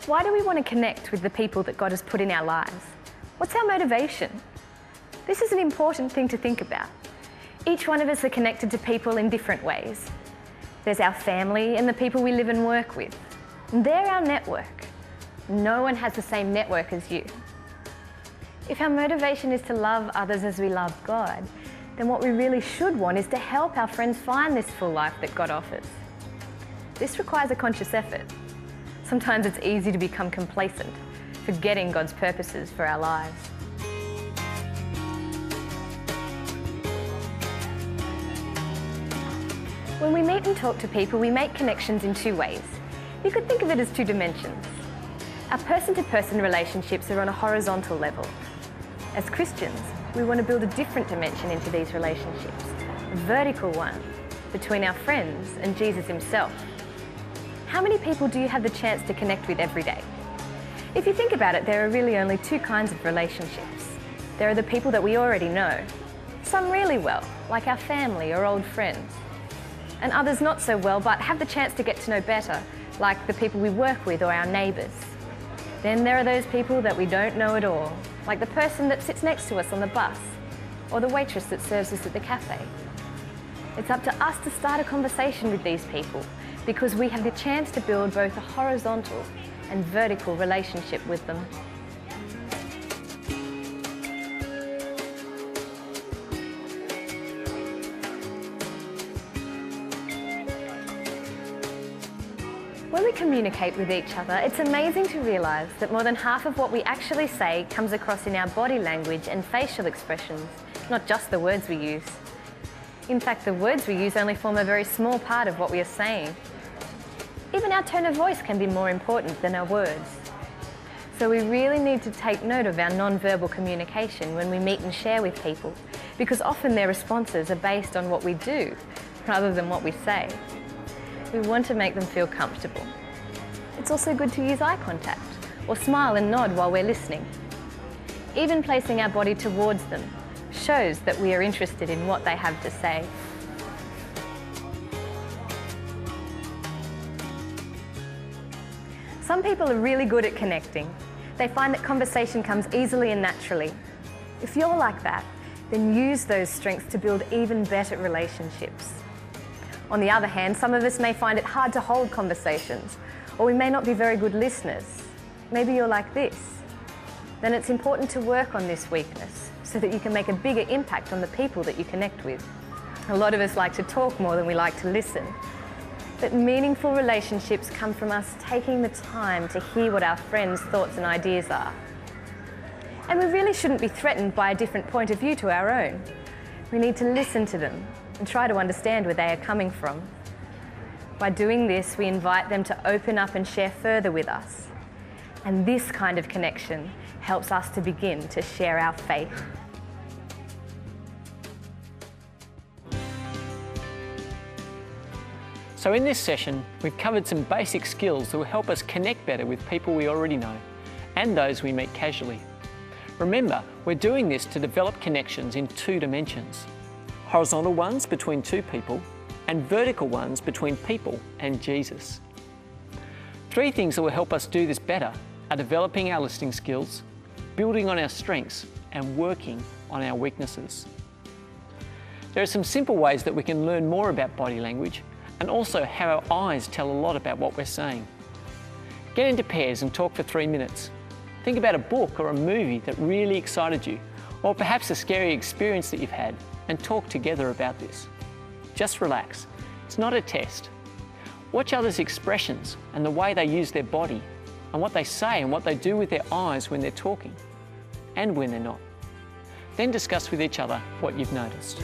Why do we want to connect with the people that God has put in our lives? What's our motivation? This is an important thing to think about. Each one of us are connected to people in different ways. There's our family and the people we live and work with. And they're our network. No one has the same network as you. If our motivation is to love others as we love God, then what we really should want is to help our friends find this full life that God offers. This requires a conscious effort. Sometimes it's easy to become complacent, forgetting God's purposes for our lives. When we meet and talk to people, we make connections in two ways. You could think of it as two dimensions. Our person-to-person relationships are on a horizontal level. As Christians, we want to build a different dimension into these relationships, a vertical one, between our friends and Jesus himself. How many people do you have the chance to connect with every day? If you think about it, there are really only two kinds of relationships. There are the people that we already know, some really well, like our family or old friends, and others not so well, but have the chance to get to know better, like the people we work with or our neighbours. Then there are those people that we don't know at all, like the person that sits next to us on the bus, or the waitress that serves us at the cafe. It's up to us to start a conversation with these people, because we have the chance to build both a horizontal and vertical relationship with them. When we communicate with each other, it's amazing to realise that more than half of what we actually say comes across in our body language and facial expressions, not just the words we use. In fact, the words we use only form a very small part of what we are saying. Even our tone of voice can be more important than our words. So we really need to take note of our non-verbal communication when we meet and share with people, because often their responses are based on what we do rather than what we say. We want to make them feel comfortable. It's also good to use eye contact or smile and nod while we're listening. Even placing our body towards them shows that we are interested in what they have to say. Some people are really good at connecting. They find that conversation comes easily and naturally. If you're like that, then use those strengths to build even better relationships. On the other hand, some of us may find it hard to hold conversations, or we may not be very good listeners. Maybe you're like this. Then it's important to work on this weakness so that you can make a bigger impact on the people that you connect with. A lot of us like to talk more than we like to listen. But meaningful relationships come from us taking the time to hear what our friends' thoughts and ideas are. And we really shouldn't be threatened by a different point of view to our own. We need to listen to them and try to understand where they are coming from. By doing this, we invite them to open up and share further with us. And this kind of connection helps us to begin to share our faith. So in this session, we've covered some basic skills that will help us connect better with people we already know and those we meet casually. Remember, we're doing this to develop connections in two dimensions: horizontal ones between two people and vertical ones between people and Jesus. Three things that will help us do this better are developing our listening skills, building on our strengths, and working on our weaknesses. There are some simple ways that we can learn more about body language, and also how our eyes tell a lot about what we're saying. Get into pairs and talk for 3 minutes. Think about a book or a movie that really excited you, or perhaps a scary experience that you've had, and talk together about this. Just relax. It's not a test. Watch others' expressions and the way they use their body, and what they say and what they do with their eyes when they're talking, and when they're not. Then discuss with each other what you've noticed.